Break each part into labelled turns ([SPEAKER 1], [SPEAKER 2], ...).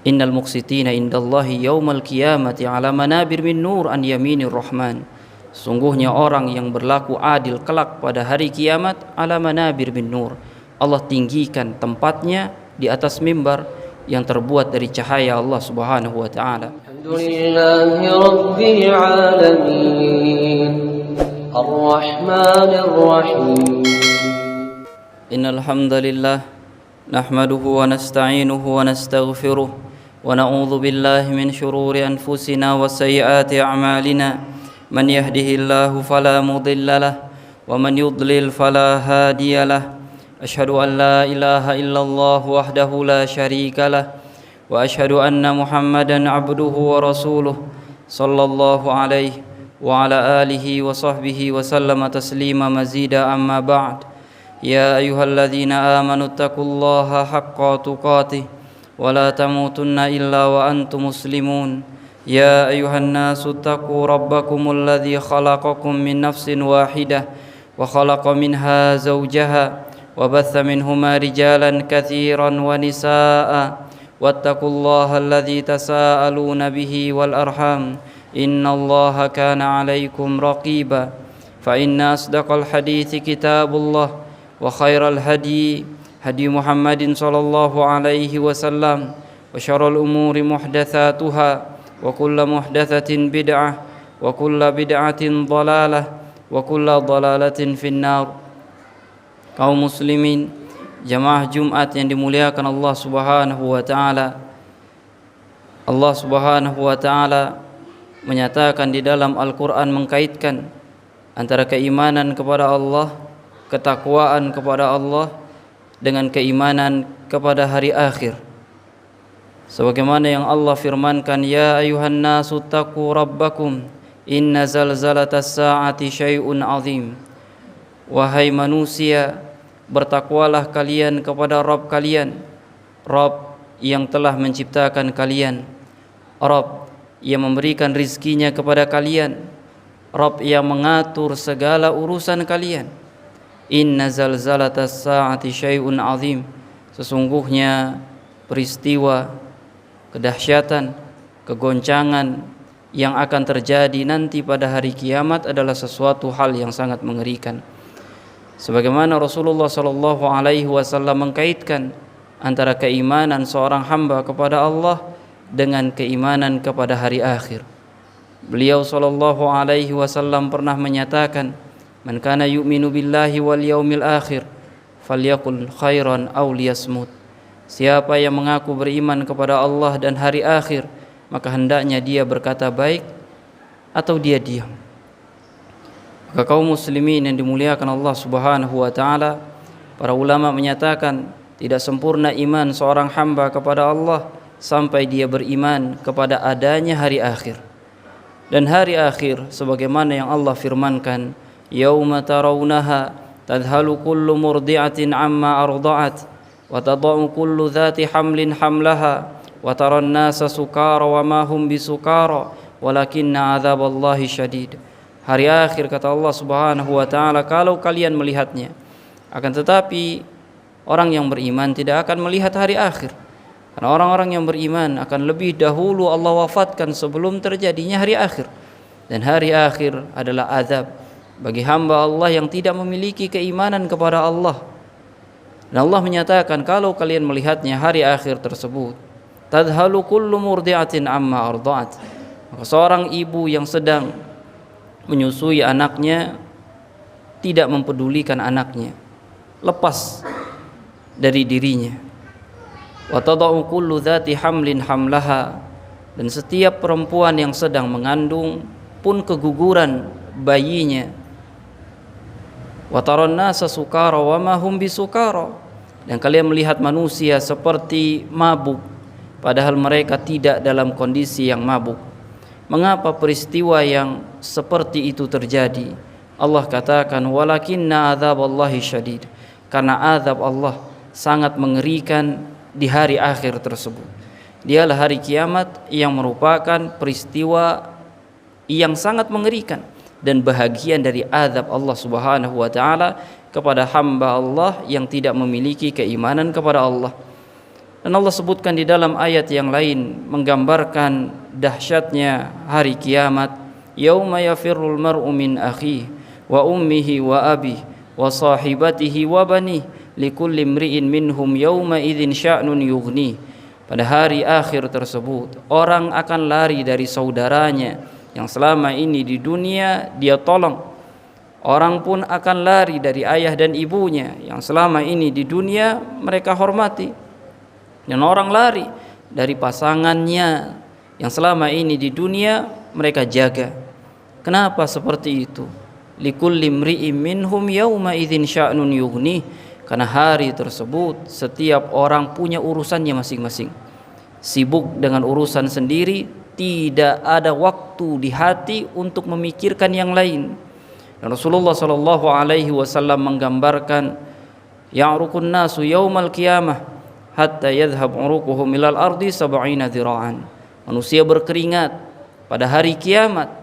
[SPEAKER 1] Innal muqsitina indallahi yaumal qiyamati ala manabir min nur an yaminir rahman. Sungguhnya orang yang berlaku adil kelak pada hari kiamat ala manabir min nur. Allah tinggikan tempatnya di atas mimbar yang terbuat dari cahaya Allah Subhanahu wa taala.
[SPEAKER 2] Alhamdulillahi rabbil alamin. Ar-Rahmanir Rahim.
[SPEAKER 1] Innal hamdalillah nahmaduhu wa nasta'inuhu wa nastaghfiruh wa na'udzu billahi min shururi anfusina wa sayyiati a'malina. Man yahdihillahu fala mudilla lahu wa man yudlil fala hadiya lahu. Asyhadu an la ilaha illallah wahdahu la syarika lahu wa asyhadu anna Muhammadan abduhu wa rasuluh sallallahu alaihi wa ala alihi wa sahbihi wa sallama taslima mazida amma ba'd. Ya ayyuhalladzina amanu taqullaha haqqa tuqatih wa la tamutunna illa wa antum muslimun. Ya ayyuhan nasu taqu rabbakumul ladzi khalaqakum min nafsin wahidah wa khalaqa minha zawjaha وبث منهما رجالا كثيرا ونساء واتقوا الله الذي تساءلون به والأرحام إن الله كان عليكم رقيبا فإن أصدق الحديث كتاب الله وخير الهدي هدي محمد صلى الله عليه وسلم وشر الأمور محدثاتها وكل محدثة بدعة وكل بدعة ضلالة وكل ضلالة في النار. Kaum muslimin, jamaah Jumat yang dimuliakan Allah Subhanahu wa taala. Allah Subhanahu wa taala menyatakan di dalam Al-Qur'an, mengkaitkan antara keimanan kepada Allah, ketakwaan kepada Allah dengan keimanan kepada hari akhir. Sebagaimana yang Allah firmankan, ya ayuhan nasu taqu rabbakum inna zalzalatas saati syai'un azim. Wahai manusia, bertakwalah kalian kepada Rabb kalian, Rabb yang telah menciptakan kalian, Rabb yang memberikan rizkinya kepada kalian, Rabb yang mengatur segala urusan kalian. Inna zalzalatas sa'ati syai'un azim. Sesungguhnya peristiwa kedahsyatan, kegoncangan yang akan terjadi nanti pada hari kiamat adalah sesuatu hal yang sangat mengerikan. Sebagaimana Rasulullah sallallahu alaihi wasallam mengkaitkan antara keimanan seorang hamba kepada Allah dengan keimanan kepada hari akhir. Beliau sallallahu alaihi wasallam pernah menyatakan, "Man kana yu'minu billahi wal yaumil akhir falyaqul khairan aw liyasmut." Siapa yang mengaku beriman kepada Allah dan hari akhir, maka hendaknya dia berkata baik atau dia diam. Maka kaum muslimin yang dimuliakan Allah Subhanahu wa taala, para ulama menyatakan tidak sempurna iman seorang hamba kepada Allah sampai dia beriman kepada adanya hari akhir. Dan hari akhir sebagaimana yang Allah firmankan, yauma tarawunaha tadhalu kullu murdi'atin amma arda'at wa tada'u kullu dhati hamlin hamlaha wa taran nasa sukara wa ma hum bisukara walakinna 'adzaballahi syadid. Hari akhir, kata Allah Subhanahu wa taala, kalau kalian melihatnya. Akan tetapi orang yang beriman tidak akan melihat hari akhir. Karena orang-orang yang beriman akan lebih dahulu Allah wafatkan sebelum terjadinya hari akhir. Dan hari akhir adalah azab bagi hamba Allah yang tidak memiliki keimanan kepada Allah. Dan Allah menyatakan kalau kalian melihatnya hari akhir tersebut, tadhalu kullu murdi'atin amma arda'at. Maka seorang ibu yang sedang menyusui anaknya tidak mempedulikan anaknya, lepas dari dirinya. Wa tada'u kullu dhati hamlin hamlaha. Dan setiap perempuan yang sedang mengandung pun keguguran bayinya. Wa taran nasa sukara wa ma hum bisukara. Dan kalian melihat manusia seperti mabuk, padahal mereka tidak dalam kondisi yang mabuk. Mengapa peristiwa yang seperti itu terjadi? Allah katakan, walakinna adzaballahi syadid. Karena azab Allah sangat mengerikan di hari akhir tersebut. Dialah hari kiamat yang merupakan peristiwa yang sangat mengerikan dan bahagian dari azab Allah Subhanahu wa taala kepada hamba Allah yang tidak memiliki keimanan kepada Allah. Dan Allah sebutkan di dalam ayat yang lain menggambarkan dahsyatnya hari kiamat. Yauma yafirrul mar'u min akhihi wa ummihi wa abihi wa sahibatihi wa banihi likulli imri'in minhum yauma idzin sya'nun yughni. Pada hari akhir tersebut orang akan lari dari saudaranya yang selama ini di dunia dia tolong. Orang pun akan lari dari ayah dan ibunya yang selama ini di dunia mereka hormati. Dan orang lari dari pasangannya yang selama ini di dunia mereka jaga. Kenapa seperti itu? Likulli imri'in minhum yauma idzin sya'nun yughni. Karena hari tersebut setiap orang punya urusannya masing-masing. Sibuk dengan urusan sendiri, tidak ada waktu di hati untuk memikirkan yang lain. Dan Rasulullah sallallahu alaihi wasallam menggambarkan ya'rukun nasu yaumal qiyamah hatta yadhhab uruquhum ilal ardi 70 dhira'an. Manusia berkeringat pada hari kiamat,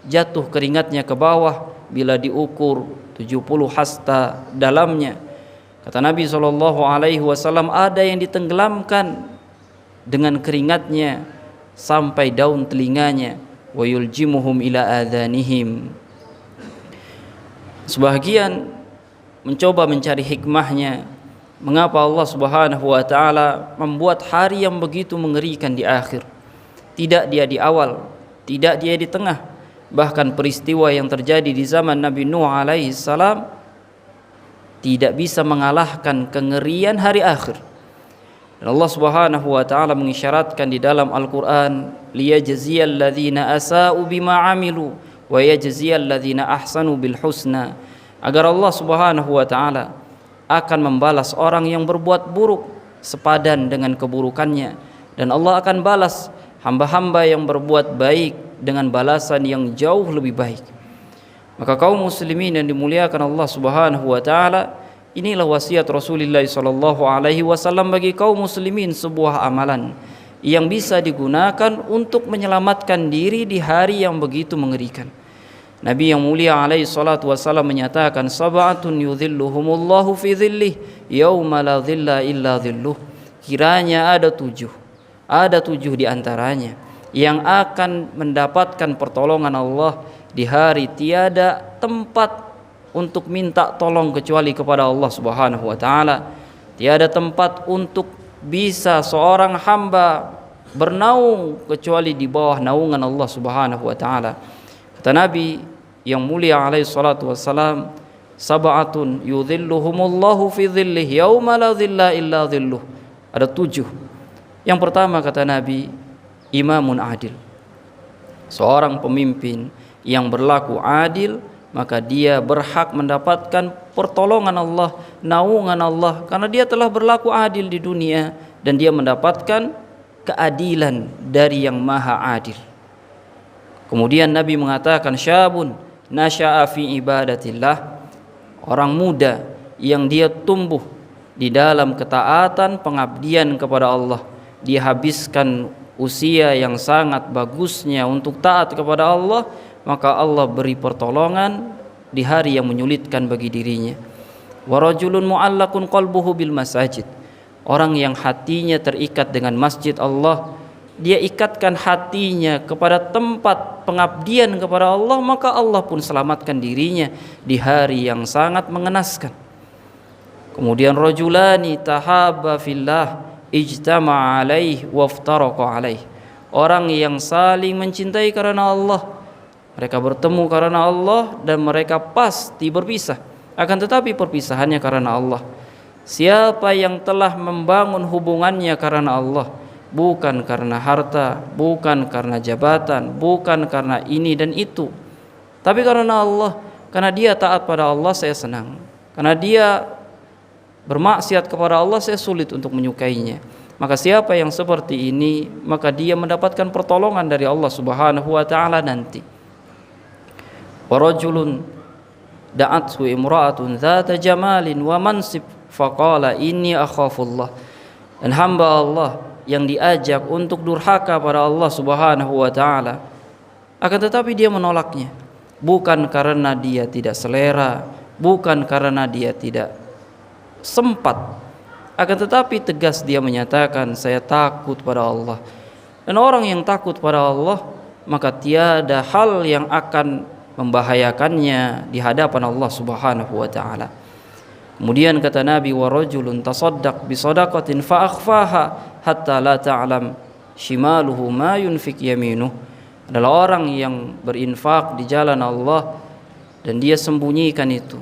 [SPEAKER 1] jatuh keringatnya ke bawah bila diukur 70 hasta dalamnya. Kata Nabi sallallahu alaihi wasallam, ada yang ditenggelamkan dengan keringatnya sampai daun telinganya, wa yuljimuhum ila adhanihim. Sebahagian mencoba mencari hikmahnya, mengapa Allah Subhanahu wa taala membuat hari yang begitu mengerikan di akhir. Tidak dia di awal, tidak dia di tengah. Bahkan peristiwa yang terjadi di zaman Nabi Nuh alaihi salam tidak bisa mengalahkan kengerian hari akhir. Dan Allah Subhanahu wa taala mengisyaratkan di dalam Al-Qur'an, liyajziyal ladzina asa'u bima 'amilu wa yajziyal ladzina ahsanu bil husna. Agar Allah Subhanahu wa taala akan membalas orang yang berbuat buruk sepadan dengan keburukannya, dan Allah akan balas hamba-hamba yang berbuat baik dengan balasan yang jauh lebih baik. Maka kaum muslimin yang dimuliakan Allah Subhanahu wa taala, inilah wasiat Rasulullah sallallahu alaihi wasallam bagi kaum muslimin, sebuah amalan yang bisa digunakan untuk menyelamatkan diri di hari yang begitu mengerikan. Nabi yang mulia alaihi salatu wasallam menyatakan, sab'atun yudhilluhumullahu fi dhillih yauma la dhilla illa dhilluh. Kiranya ada tujuh di antaranya yang akan mendapatkan pertolongan Allah di hari tiada tempat untuk minta tolong kecuali kepada Allah Subhanahu wa taala. Tiada tempat untuk bisa seorang hamba bernaung kecuali di bawah naungan Allah Subhanahu wa taala. Kata Nabi yang mulia alaihi salatu wassalam, sab'atun yudhilluhumullahu fi dhillih yauma la dhilla illa dhilluh. Ada 7. Yang pertama kata Nabi, imamun adil. Seorang pemimpin yang berlaku adil, maka dia berhak mendapatkan pertolongan Allah, naungan Allah, karena dia telah berlaku adil di dunia dan dia mendapatkan keadilan dari yang maha adil. Kemudian Nabi mengatakan, syabun nasya'a fi ibadatillah. Orang muda yang dia tumbuh di dalam ketaatan pengabdian kepada Allah, dia habiskan usia yang sangat bagusnya untuk taat kepada Allah, maka Allah beri pertolongan di hari yang menyulitkan bagi dirinya. Wa rajulun mu'allaqun qalbuhu bil masajid. Orang yang hatinya terikat dengan masjid Allah, dia ikatkan hatinya kepada tempat pengabdian kepada Allah, maka Allah pun selamatkan dirinya di hari yang sangat mengenaskan. Kemudian rajulani tahaba fillah ijtama'a alaih waftaraqa alaih. Orang yang saling mencintai karena Allah, mereka bertemu karena Allah dan mereka pasti berpisah, akan tetapi perpisahannya karena Allah. Siapa yang telah membangun hubungannya karena Allah, bukan karena harta, bukan karena jabatan, bukan karena ini dan itu, tapi karena Allah, karena dia taat pada Allah saya senang, karena dia bermaksiat kepada Allah saya sulit untuk menyukainya. Maka siapa yang seperti ini, maka dia mendapatkan pertolongan dari Allah Subhanahu wa taala nanti. Wa rajulun da'athu imra'atun dzata jamalin wa mansib faqala inni akhafullah. Dan hamba Allah yang diajak untuk durhaka pada Allah Subhanahu wa taala, akan tetapi dia menolaknya, bukan karena dia tidak selera, bukan karena dia tidak sempat, Akan tetapi tegas dia menyatakan, saya takut pada Allah. Dan orang yang takut pada Allah, maka tiada hal yang akan membahayakannya di hadapan Allah Subhanahu wa taala. Kemudian kata Nabi, wa rajulun tasaddaq bi shadaqatin fa akhfaha hatta la ta'lam shimaluhu ma yunfik yaminuh. Adalah orang yang berinfak di jalan Allah dan dia sembunyikan itu,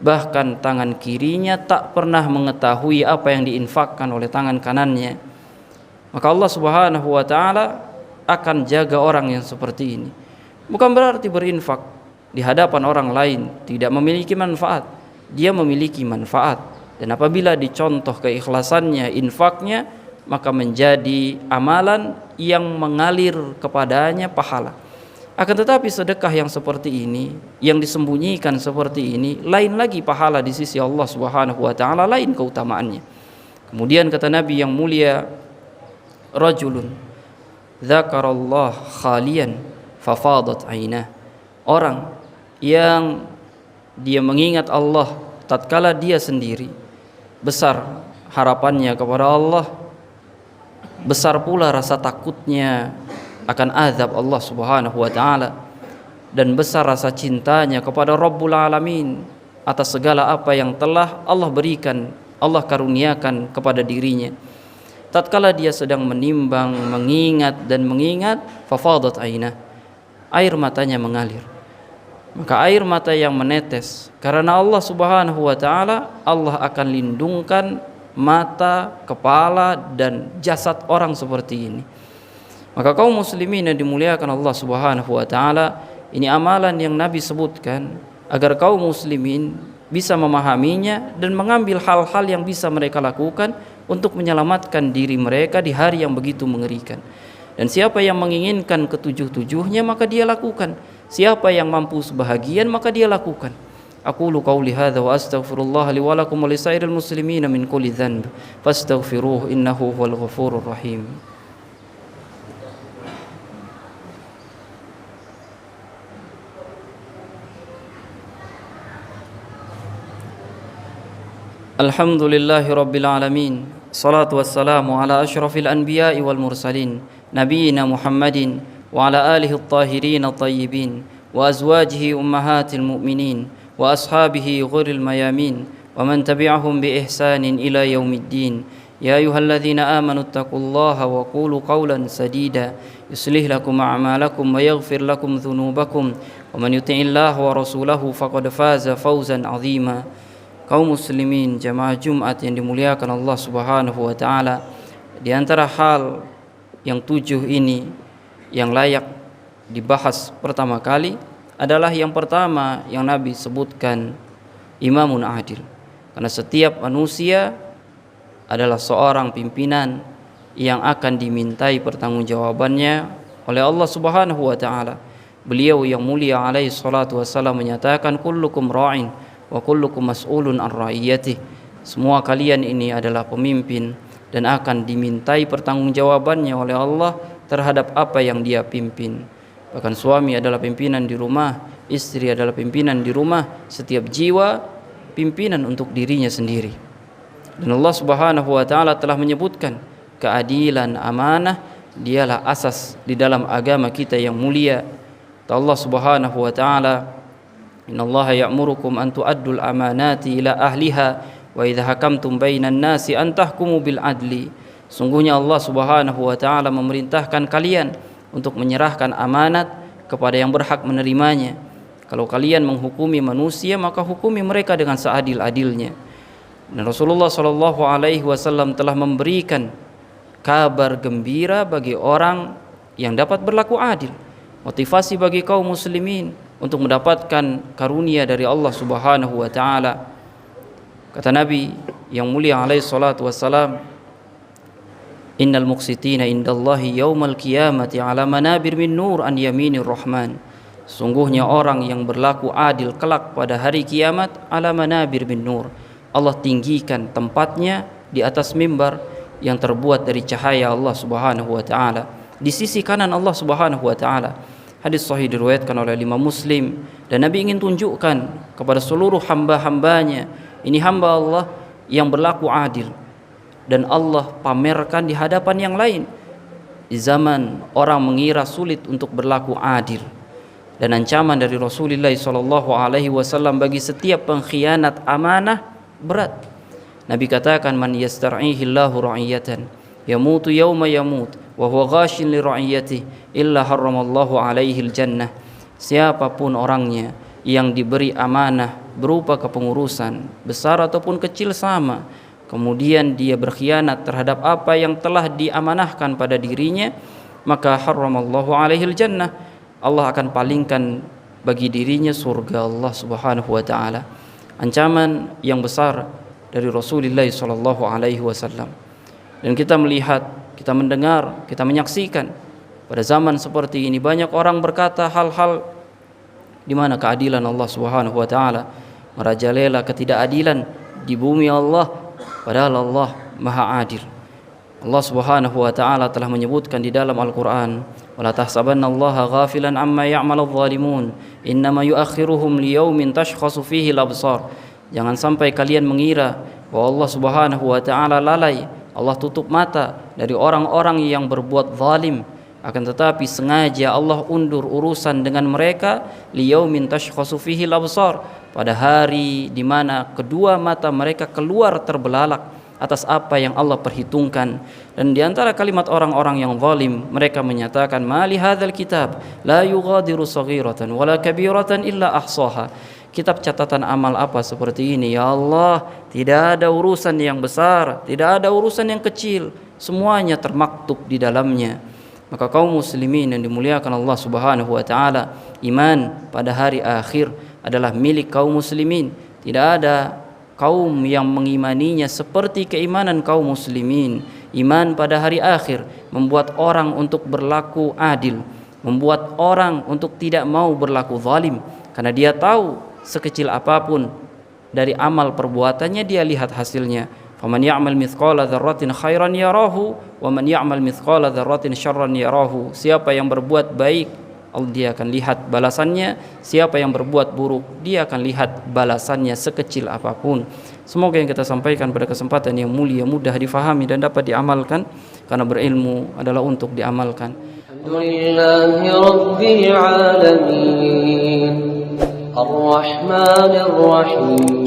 [SPEAKER 1] bahkan tangan kirinya tak pernah mengetahui apa yang diinfakkan oleh tangan kanannya. Maka Allah Subhanahu wa taala akan jaga orang yang seperti ini. Bukan berarti berinfak di hadapan orang lain tidak memiliki manfaat. Dia memiliki manfaat, dan apabila dicontoh keikhlasannya, infaknya, maka menjadi amalan yang mengalir kepadanya pahala. Akan tetapi sedekah yang seperti ini, yang disembunyikan seperti ini, lain lagi pahala di sisi Allah Subhanahu wa taala, lain keutamaannya. Kemudian kata Nabi yang mulia, rajulun dzakarallah khalian fafadat ainah. Orang yang dia mengingat Allah tatkala dia sendiri, besar harapannya kepada Allah, besar pula rasa takutnya akan azab Allah Subhanahu wa taala, dan besar rasa cintanya kepada Rabbul Alamin atas segala apa yang telah Allah berikan, Allah karuniakan kepada dirinya. Tatkala dia sedang menimbang, mengingat dan mengingat, fafadat ainah, air matanya mengalir. Maka air mata yang menetes karena Allah Subhanahu wa taala, Allah akan lindungkan mata, kepala dan jasad orang seperti ini. Maka kaum muslimin yang dimuliakan Allah Subhanahu wa taala, ini amalan yang Nabi sebutkan agar kaum muslimin bisa memahaminya dan mengambil hal-hal yang bisa mereka lakukan untuk menyelamatkan diri mereka di hari yang begitu mengerikan. Dan siapa yang menginginkan ketujuh-tujuhnya, maka dia lakukan. Siapa yang mampu sebahagian, maka dia lakukan. Aqulu qauli hadza wa astaghfirullah li wa lakum wa lisairil muslimina min kulli dhanb fastaghfiruhu innahu huwal ghafurur rahim. Alhamdulillahi rabbil alamin. Salatu wassalamu ala asyrafil anbiya'i wal mursalin, nabiyina Muhammadin wa ala alihi at-tahirin at-tayyibin wa azwajihi ummahatil mu'minin wa ashabihi ghuril mayamin wa man tabi'ahum bi ihsanin ila yaumiddin. Ya ayyuhalladzina amanu taqullaha wa qulu qawlan sadida yuslih lakum a'malakum wa yaghfir lakum dhunubakum wa man yuti'illaha wa rasulahu faqad faza fawzan 'azima. Kaum muslimin jamaah Jumat yang dimuliakan Allah Subhanahu wa taala, di antara hal yang 7 ini yang layak dibahas pertama kali adalah yang pertama yang Nabi sebutkan, imamun adil. Karena setiap manusia adalah seorang pimpinan yang akan dimintai pertanggungjawabannya oleh Allah Subhanahu wa taala. Beliau yang mulia alaihi salatu wassalam menyatakan, kullukum ra'in wa kullukum mas'ulun an ra'iyatih. Semua kalian ini adalah pemimpin dan akan dimintai pertanggungjawabannya oleh Allah terhadap apa yang dia pimpin. Bahkan suami adalah pimpinan di rumah, istri adalah pimpinan di rumah, setiap jiwa pimpinan untuk dirinya sendiri. Dan Allah Subhanahu wa taala telah menyebutkan keadilan, amanah dialah asas di dalam agama kita yang mulia. Allah Subhanahu wa taala, innallaha ya'murukum an tu'addul amanati ila ahliha wa idza hakamtum bainan nasi an tahkumu bil adli. Sungguhnya Allah Subhanahu wa taala memerintahkan kalian untuk menyerahkan amanat kepada yang berhak menerimanya. Kalau kalian menghukumi manusia, maka hukumi mereka dengan seadil-adilnya. Dan Rasulullah sallallahu alaihi wasallam telah memberikan kabar gembira bagi orang yang dapat berlaku adil, motivasi bagi kaum muslimin untuk mendapatkan karunia dari Allah Subhanahu wa taala. Kata Nabi yang mulia alaihi salatu wassalam, innal muqsitina indallahi yaumal qiyamati ala manabir min nur an yaminir rahman. Sungguhnya orang yang berlaku adil kelak pada hari kiamat ala manabir min nur, Allah tinggikan tempatnya di atas mimbar yang terbuat dari cahaya Allah Subhanahu wa taala, di sisi kanan Allah Subhanahu wa taala. Hadis sahih diriwayatkan oleh Imam Muslim, dan Nabi ingin tunjukkan kepada seluruh hamba-hambanya, ini hamba Allah yang berlaku adil, dan Allah pamerkan di hadapan yang lain. Di zaman orang mengira sulit untuk berlaku adil, dan ancaman dari Rasulullah SAW bagi setiap pengkhianat amanah berat. Nabi katakan, man yastar'ihillahu ra'iyatan yamutu yawma yamut wa huwa ghashin li ra'iyatihi illa harramallahu alaihi jannah. Siapapun orangnya yang diberi amanah berupa kepengurusan besar ataupun kecil sama, kemudian dia berkhianat terhadap apa yang telah diamanahkan pada dirinya, maka harramallahu alaihi jannah, Allah akan palingkan bagi dirinya surga Allah Subhanahu wa taala. Ancaman yang besar dari Rasulullah sallallahu alaihi wasallam. Dan kita melihat, kita mendengar, kita menyaksikan pada zaman seperti ini banyak orang berkata hal-hal di mana keadilan Allah Subhanahu wa taala merajalela ketidakadilan di bumi Allah, padahal Allah Maha Adil. Allah Subhanahu wa taala telah menyebutkan di dalam Al-Qur'an, wala tahsabannallaha ghafilan amma ya'maludz zalimun innama yuakhiruhum liyaumin tashkhasu fihi al-absar. Jangan sampai kalian mengira bahwa Allah Subhanahu wa taala lalai, Allah tutup mata dari orang-orang yang berbuat zalim, akan tetapi sengaja Allah undur urusan dengan mereka liyaumin tashkhasu fihi al-absar, pada hari di mana kedua mata mereka keluar terbelalak atas apa yang Allah perhitungkan. Dan di antara kalimat orang-orang yang zalim, mereka menyatakan, mali hadzal kitab la yughadiru saghiratan wala kabiratan illa ahsaha. Kitab catatan amal apa seperti ini ya Allah? Tidak ada urusan yang besar, tidak ada urusan yang kecil, semuanya termaktub di dalamnya. Maka kaum muslimin yang dimuliakan Allah Subhanahu wa taala, iman pada hari akhir adalah milik kaum muslimin. Tidak ada kaum yang mengimaninya seperti keimanan kaum muslimin. Iman pada hari akhir membuat orang untuk berlaku adil, membuat orang untuk tidak mau berlaku zalim, karena dia tahu sekecil apapun dari amal perbuatannya dia lihat hasilnya. Faman ya'mal mithqala dzarratin khairan yarahu wa man ya'mal mithqala dzarratin syarran yarahu. Siapa yang berbuat baik, dia akan lihat balasannya. Siapa yang berbuat buruk, dia akan lihat balasannya sekecil apapun. Semoga yang kita sampaikan pada kesempatan yang mulia mudah difahami dan dapat diamalkan, karena berilmu adalah untuk diamalkan.
[SPEAKER 2] Alhamdulillahi Rabbil Alamin Ar-Rahmanir Rahim